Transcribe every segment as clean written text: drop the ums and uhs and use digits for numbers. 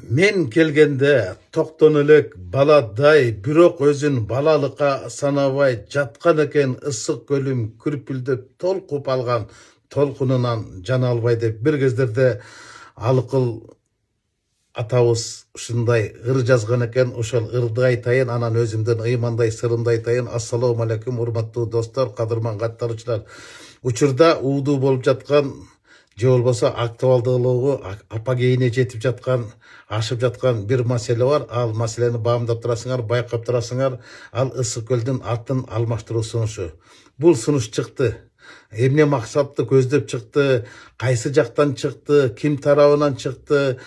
Мен келгенде токтон элек баладай, бирок өзүн балалыкка санабай жаткан экен ысык көлүм күрпүлдөп толкуп алган толкунунан жана албай деп бир кездерде алыкыл атабыз ушундай ыр жазган экен. Ошол ырды айтайын, анан өзүмдүн ыймандай сырымды айтайын. Ассалому алейкум, урматтуу достор, кадырман каттаруучулар. Учурда уудуу болуп жаткан же болбосо актуалдуулугу апа кейине жетип жаткан, ашып жаткан бир маселе бар. Ал маселени баамдап турасыңар, байкап турасыңар. Ал ысык көлдүн атын алмаштыруу сунушу. Бул сунуш чыкты. Эмне максатты көздөп чыкты, кайсы жактан чыкты, ким тарабынан чыкты,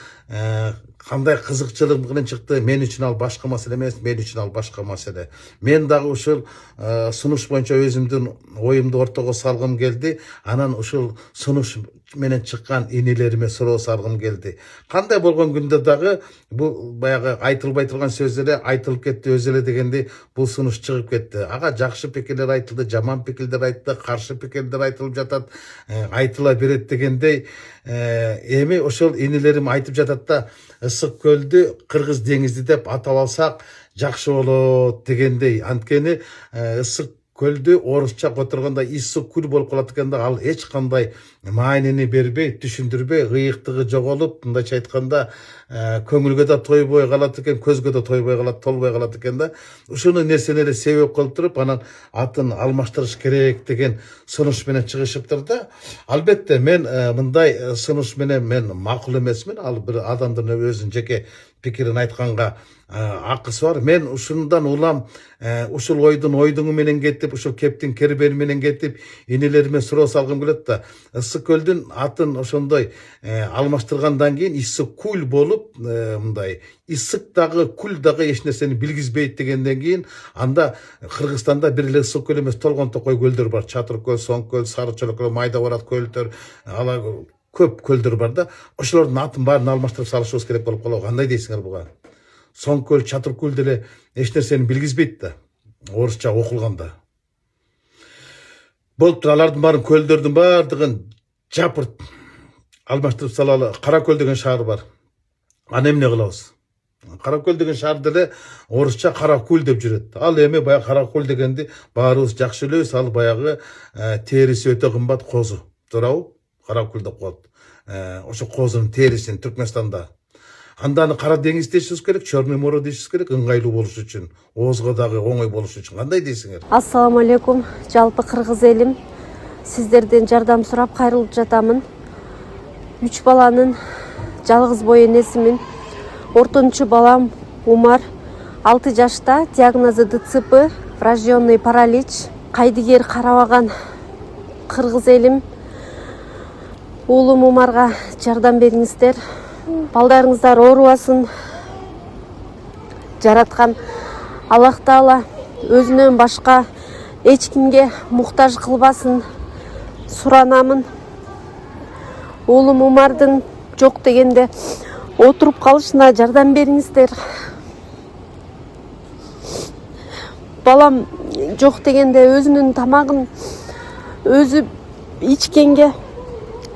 кандай кызыкчылык менен чыкты. Мен үчүн ал башка маселе эмес, мен үчүн ал башка маселе. Мен дагы ушул сунуш боюнча өзүмдүн оюмду ортого салгым келди. Анан ушул сунуш менен чыккан инилериме суроо салгым келди. Кандай болгон күндө дагы бул баягы айтылбай турган сөз эле айтылып кетти өзү эле дегенди бул сунуш чыгып кетти. Ага жакшы пикирлер айтылды, жаман пикирлер айтты, каршы пикирлер айтылып жатат, айтыла берет дегендей. Эми ошол инилерим айтып жатат да, ысык көлдү Кыргыз деңизи деп атап алсак жакшы болот дегендей. Анткени ысык көлдү орусча которгондо иссук көл болуп калат экен да, ал эч кандай маанини бербей, түшүндүрбөй, ыйыктыгы жоголуп, мындайча айтканда, көңүлгө да тойбой калат экен, көзгө да тойбой калат, толбой калат экен да. Ушуну нерсени эле себеп кылып туруп, анан атын алмаштырыш керек деген сунуш менен чыгышыптыр да. Албетте мен мындай сунуш менен мен макул эмесмин. Ал бир адамдын өзүнүн жеке пикирин айтканга акысы бар. Мен ушундан улам ушул ойдуңу менен кетип, ушул кептин кербери менен кетип, инилериме суроо салгым келет да. Ысык көлдүн атын ошондой алмаштыргандан кийин иссык көл болуп, мындай ысык дагы көл дагы эч нерсени билгизбейт дегенден кийин, анда Кыргызстанда бир эле ысык көл эмес, толгон токой көлдөр бар. Чатыр көл, Соң көл, Сары Чолок көл, Майда Барат көлдөр, ала көп көлдөр бар да. Ошолордун атын баарын алмаштырып салышыбыз керек болуп калат. Кандай дейсиңер буга? Соң көл, Чатыр көл деле эч нерсени билгизбейт да, орусча окулганда. Болуптур, алардын баарын көлдөрдүн баардыгын жапырт алмаштырып салалы. Кара көл деген шаар бар. Аны эмне кылабыз? Кара көл деген шаар деле орусча Кара көл деп жүрөт. Ал эми баягы Кара көл дегенди баарыбыз жакшы билебиз. Ал баягы териси өтө кымбат козу. Туурабы? Кара көл деп коет. Ошо козунун терисин Түркмөнстанда. Анда аны Кара деңиз дешибиз керек, Чорный море дешибиз керек, ыңгайлуу болуш үчүн, оозго дагы оңой болуш үчүн. Кандай дейсиңер? Ассаламу алейкум, жалпы кыргыз элим. Сиздерден жардам сурап кайрылып жатамын. 3 баланын жалгыз бой энесимин. Ортончу балам Умар 6 жашта, диагнозу ДЦП, врожденный паралич. Кайдыгер карабаган кыргыз элим. Уулум Умарга жардам бериңиздер. Балдарыңыздар оорубасын. Жараткан Аллах Таала өзүнөн башка эч кимге муктаж кылбасын суранамын. Уулум Умардын жок дегенде отуруп калышына жардам бериңиздер. Балам жок дегенде өзүнүн тамагын өзү ичкенге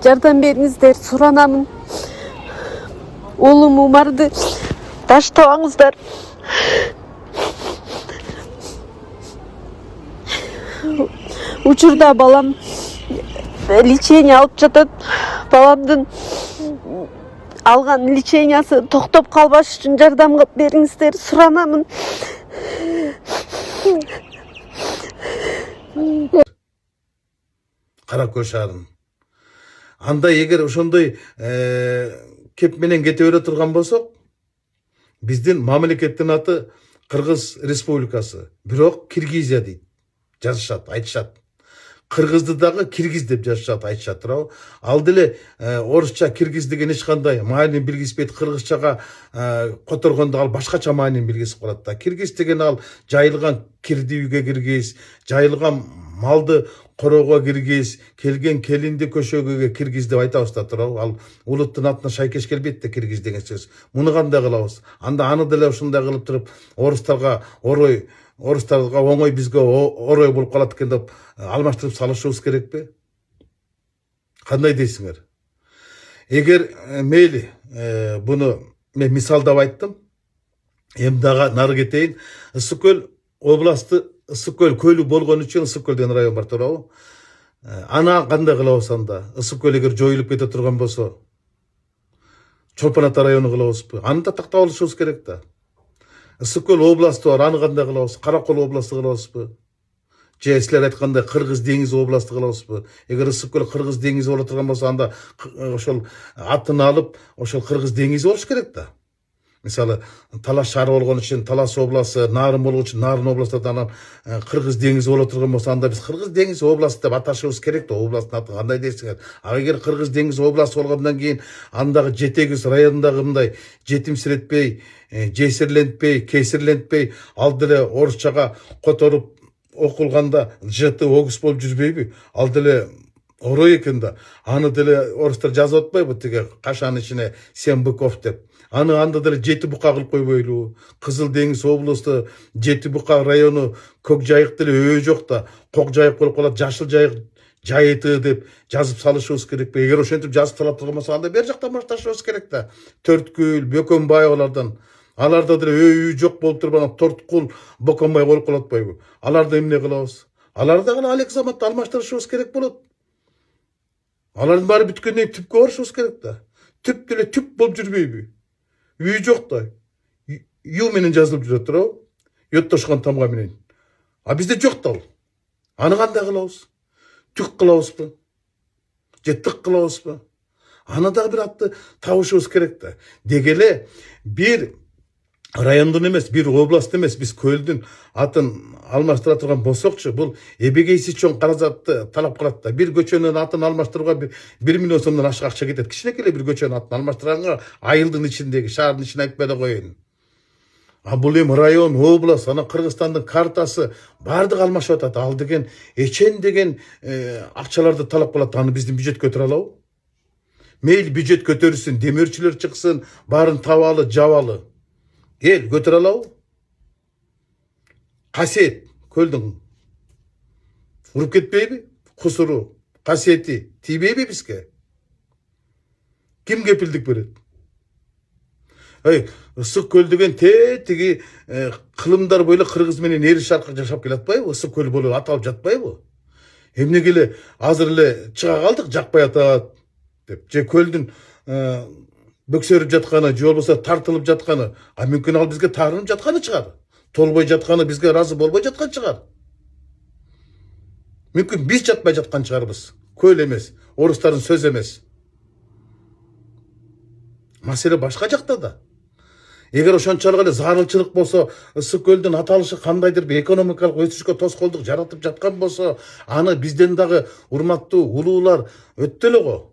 жардам бериңиздер, суранамын. Уулум Умарды таштабаңыздар. Учурда балам лечение алып жатат. Баламдын алган лечениясы токтоп калбаш үчүн жардам бериңиздер, суранамын. Кара көл шаарын. Анда эгер ошондой кеп менен кете бере турган болсок, биздин мамлекеттин аты Кыргыз Республикасы, бирок Киргизия дейт. Жазышат, айтышат. Кыргызды дагы киргиз деп жазышат, айтышат, туурабы? Ал деле орусча киргиз деген эч кандай маанини билгизбейт. Кыргызчага которгондо ал башкача маанини билгизип калат да. Киргиз деген ал жайылган кирди үйгө киргиз, жайылган малды корого киргиз, келген келинди көшөгөгө киргиз деп айтабыз да, туурабы? Ал улуттун атына шайкеш келбейт да киргиз деген сөз. Муну кандай кылабыз? Анда аны деле ушундай кылып туруп орустарга оңой, бизге орой болуп калат экен деп алмаштырып салышыбыз керекпи? Кандай дейсиңер? Эгер мейли буну мен мисалдап айттым. Эми дагы нары кетейин. Ысык көл областы Ысык көл көлү болгон үчүн Ысык көл деген район бар туурабы? Ана кандай кылабыз анда? Ысык көл эгер жоюлуп кете турган болсо, Чолпон Ата району кылабызбы? Аны да тактап алышыбыз керек да. Ысык көл областы бар, аны кандай кылабыз? Каракол областы кылабызбы? Же силер айткандай Кыргыз деңизи областы кылабызбы? Эгер Ысык көл Кыргыз деңизи боло турган болсо, анда ошол атын алып, ошол Кыргыз деңизи болуш керек да. Мисалы, Талас шаары болгон үчүн Талас областы, Нарын болгон үчүн Нарын областы, анан Кыргыз деңизи боло турган болсо, анда биз Кыргыз деңизи областы деп аташыбыз керек да. Областтын аты кандай дейсиңер? А эгер Кыргыз деңизи областы болгондон кийин андагы жетегиз районундагы мындай жетимсиретпей, жесирлентпей, кесирлентпей, ал деле орусчага которуп окулганда жыты огус болуп жүрбөйбү? Ал деле орой экен да. Аны деле орустар жазып атпайбы тиги кашанын ичине сен Быков деп. Аны анда деле Жети Бука кылып койбойлу. Кызыл деңиз областы, Жети Бука району, Көк Жайык деле өбө жок да. Кок Жайык болуп калат, Жашыл Жайык жайыты деп жазып салышыбыз керек. Эгер ошентип жазып сала турган болсо, анда бер жактан башташыбыз керек да. Төрткүл, Бөкөнбай алардан. Аларда деле өбө жок болуп туруп, Торткул, Бөкөнбай болуп калат атпайбы? Аларды эмне кылабыз? Аларды гана алек заматта алмаштырышыбыз керек болот. Алардын баары бүткөндөн кийин түпкө барышыбыз керек да. Түп деле түп болуп жүрбөйбү? Үй жок да. Ю менен жазылып жүрөт туурабы? Йоттошкон тамга менен. А бизде жок да ал. Аны кандай кылабыз? Түк кылабызбы? Же тык кылабызбы? Аны дагы бир атты табышыбыз керек да. Деги эле бир райондун эмес, бир областтын эмес, биз көлдүн атын алмаштыра турган болсокчу, бул эбегейси чоң каражатты талап кылат да. Бир көчөнүн атын алмаштырууга 1 миллион сомдон ашык акча кетет. Кичинекей эле бир көчөнүн атын алмаштырганга айылдын ичиндеги, шаардын ичине айтпай эле коеюн. А бул эми район, область, анан Кыргызстандын картасы баардыгы алмашып атат. Ал деген эчен деген акчаларды талап кылат. Аны биздин бюджет көтөрө алабы? Мейли бюджет көтөрүлсүн, демирчилер чыксын, баарын табалы, жабалы. Эл көтөрө алабы? Касиет көлдүн уруп кетпейби? Кусуру, касиети тийбейби бизге? Ким кепилдик берет? Ысык көл деген тиги кылымдар бойло Кыргыз менен Эри Шаркы жашап келатпайбы? Ысык көл болуп аталып жатпайбы? Эмнеге эле азыр эле чыга калдык, жакпай атат деп. Же көлдүн бөксөрүп жатканы, же болбосо тартылып жатканы, а мүмкүн ал бизге таарынып жатканы чыгар. Толбой жатканы, бизге ыраазы болбой жаткан чыгар. Мүмкүн биз жатпай жаткан чыгарбыз. Көл эмес, орустардын сөз эмес. Маселе башка жакта да. Эгер ошончолук эле зарылчылык болсо, Ысык көлдүн аталышы кандайдыр бир экономикалык өсүшкө тоскоолдук жаратып жаткан болсо, аны бизден дагы урматтуу улуулар өттү эле го.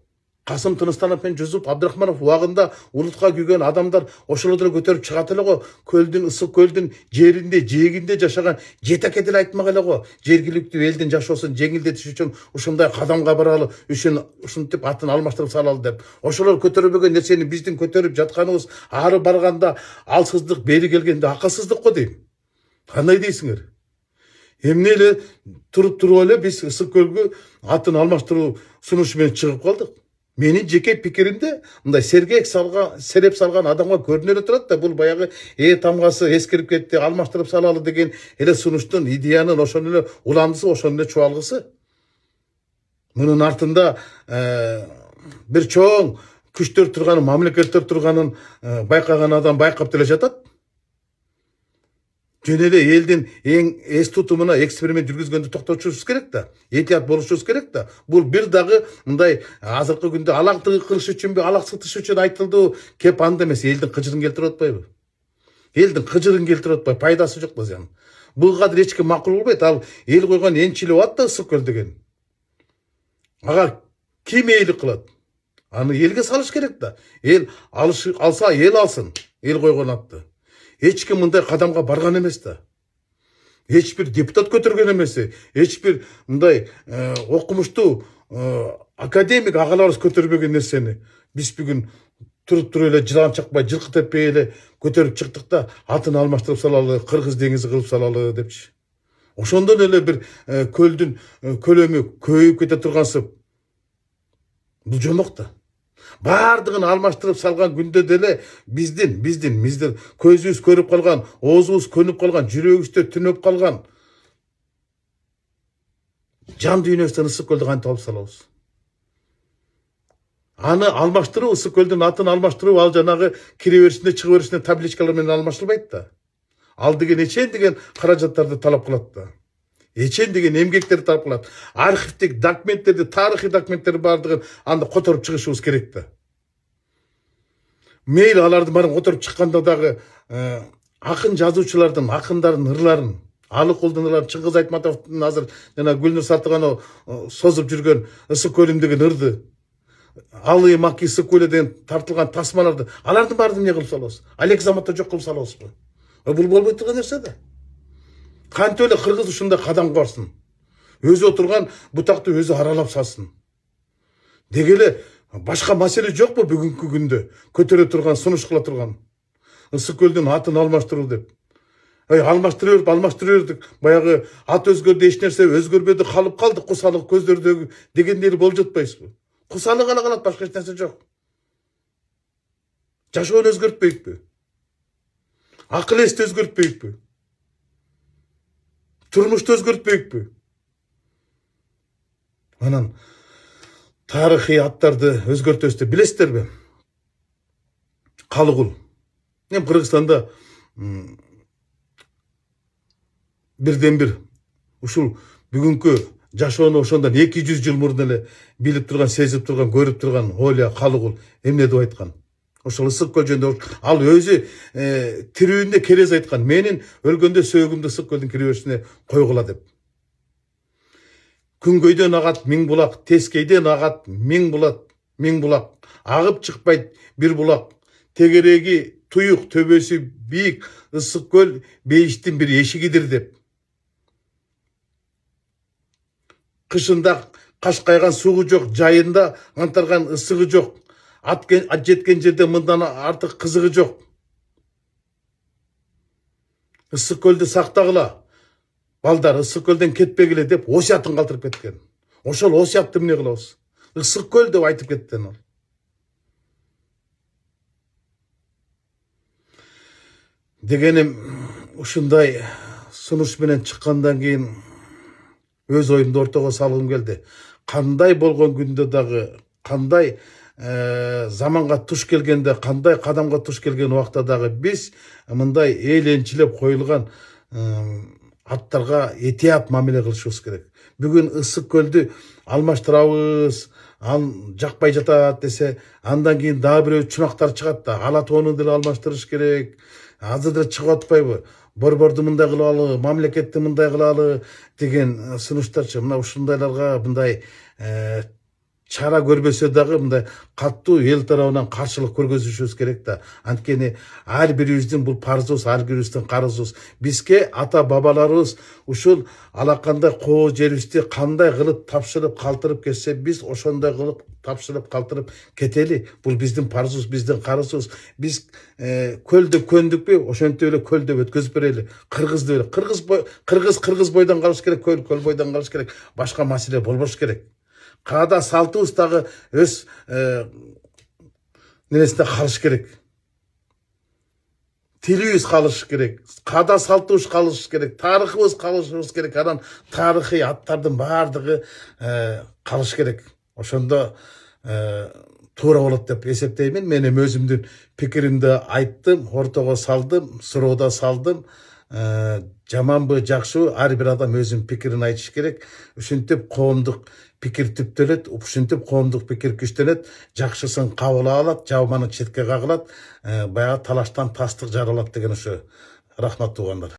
Касым Тыныстанов менен Жусуп Абдрахманов убагында улутка күйгөн адамдар ошолорду эле көтөрүп чыгат эле го. Көлдүн, Ысык көлдүн жеринде, жээгинде жашаган жетеке деле айтмак эле го. Жергиликтүү элдин жашоосун жеңилдетиш үчүн ушундай кадамга баралы, ушинтип атын алмаштырып салалы деп. Ошолор көтөрбөгөн нерсени биздин көтөрүп жатканыбыз ары барганда алсыздык, бери келгенде акылсыздык го дейм. Кандай дейсиңер? Эмне эле туруп эле биз Ысык көлгө атын алмаштыруу сунушу менен чыгып калдык. Менин жеке пикиримде мындай сереп салган адамга көрүнө эле турат да, бул баягы тамгасы эскирип кетти, алмаштырып салалы деген эле сунуштун, идеянын ошону эле уландысы, ошону эле чубалгысы. Мунун артында бир чоң күчтөр турганын, мамлекеттер турганын байкаган адам байкап деле жатат. Жөн эле элдин эң эс тутумуна эксперимент жүргүзгөндү токтотушубуз керек да. Этият болушубуз керек да. Бул бир дагы мындай азыркы күндө алактык кылыш үчүнбү, алаксытыш үчүн айтылды кеп анда эмес, элдин кыжырын келтирип атпайбы? Элдин кыжырын келтирип атпай, пайдасы жок да зыян. Бул кадыр эч ким макул болбойт. Ал эл койгон энчилип атат да Ысык көл деген. Ага ким эйлик кылат? Аны элге салыш керек да. Эл алса эл алсын, эл койгон атты. Эч ким мындай кадамга барган эмес да. Эч бир депутат көтөргөн эмес, эч бир мындай окумуштуу академик агаларыбыз көтөрбөгөн нерсени биз бүгүн туруп эле жылан чакпай, жылкы теппей эле көтөрүп чыктык да, атын алмаштырып салалы, Кыргыз деңизи кылып салалы депчи. Ошондон эле бир көлдүн көлөмү көбөйүп кете тургансып, бул жомок да. бардығын алмаштырып салған күнде деле биздин көзүбүз көрүп калган, оозубуз көнүп калган, жүрөгүбүздө түнөп калган жан дүйнөсүнөн ысык көлдү кантип алып салабыз? Аны алмаштыруу, ысык көлдүн атын алмаштыруу ал жанагы кире беришинде, чыга беришинде табличкалар менен алмаштырбайт да. Ал деген эчен деген каражаттарды талап кылат да. Эчен деген эмгектерди талап кылат. Архивдик документтерди, тарыхый документтерди бардыгын анда которуп чыгышыбыз керек да. Мейли алардын баарын которуп чыкканда дагы акын жазуучулардын, акындардын ырларын, Алыкулдун ырларын, Чыңгыз Айтматовдун азыр жана Гүлнур Сатыганова созуп жүргөн ысык көлүм деген ырды, Алый Маки ысык көлүдөн тартылган тасмаларды, алардын баарын эмне кылып салабыз? Алек заматта жок кылып салабызбы? Бул болбой турган нерсе да. Кантип эле кыргыз ушундай кадамга барсын? Өзү отурган бутакты өзү аралап салсын. Деги эле башка маселе жокпу бүгүнкү күндө көтөрө турган, сунуш кыла турган? Ысык көлдүн атын алмаштыруу деп. Алмаштыра бердик. Баягы ат өзгөрдү, эч нерсе өзгөрбөдү, калып калдык кусалык көздөрдөгү дегендери болуп жатпайсызбы? Кусалык ала калат, башка эч нерсе жок. Жашоону өзгөртпөйүкпү? Акыл эсти өзгөртпөйүкпү? Турмушту өзгөртпөйүкпү? Анан тарыхый аттарды өзгөртөбүз деп билесиздерби? Калыгул. Эми Кыргызстанда бирден бир ушул бүгүнкү жашоону ошондон 200 жыл мурун эле билип турган, сезип турган, көрүп турган Оля Калыгул эмне деп айткан? Ошол ысык көл жөнүндө ал өзү тирүүндө керез айткан. Менин өлгөндө сөөгүмдү ысык көлдүн киреберишине койгула деп. Күнгөйдөн агат миң булак, тескейден агат миң булак. Агып чыкпайт бир булак. Тегереги туюк, төбөсү бийик, ысык көл бейиштин бир эшигидир деп. Кышында кашкайган сугу жок, жайында антарган ысыгы жок. Ат жеткен жерде мындан артык кызыгы жок. Ысык көлдү сактагыла. Балдар, ысык көлдөн кетпегиле деп осуятын калтырып кеткен. Ошол осуятты эмне кылабыз? Ысык көл деп айтып кеткен ал. Дегеним ушундай сунуш менен чыккандан кийин өз оюмду ортого салгым келди. Кандай болгон күндө дагы, кандай заманга туш келгенде, кандай кадамга туш келген убакта дагы биз мындай ээленчилеп коюлган аттарга этият мамиле кылышыбыз керек. Бүгүн ысык көлдү алмаштырабыз, жакпай жатат десе, андан кийин дагы бирөө чунактар чыгат да, ала тоону деле алмаштырыш керек. Азыр да чыгып атпайбы? Борборду мындай кылалы, мамлекетти мындай кылалы деген сунуштарчы. Мына ушундайларга мындай чара көрбөсө дагы мындай каттуу эл тарабынан каршылык көргөзүшүбүз керек да. Анткени ар бирибиздин бул парзыбыз, ар бирибиздин карызыбыз. Бизге ата бабаларыбыз ушул алакандай коо жерибизди кандай кылып тапшырып калтырып кетсе, биз ошондой кылып тапшырып калтырып кетели. Бул биздин парзыбыз, биздин карызыбыз. Биз көлдө көндүкпү, ошентип эле көлдө өткөзүп берели. Кыргызды эле. Кыргыз бойдон калыш керек, көл бойдон калыш керек. Башка маселе болбош керек. Каада салтыбыз дагы өз нересинде калыш керек. Тилибиз калыш керек. Каада салтыбыз калыш керек. Тарыхыбыз калышыбыз керек. Анан тарыхый аттардын баардыгы калыш керек. Ошондо туура болот деп эсептеймин. Мен эми өзүмдүн пикиримди айттым, ортого салдым, суроода салдым. Жаманбы, жакшыбы, ар бир адам өзүнүн пикирин айтыш керек. Ушинтип коомдук пикир түптөлөт, ушинтип коомдук пикир күчтөнөт, жакшысын кабыл алат, жаманы четке кагылат, баягы талаштан тастык жаралат деген ошо. Рахмат туугандар.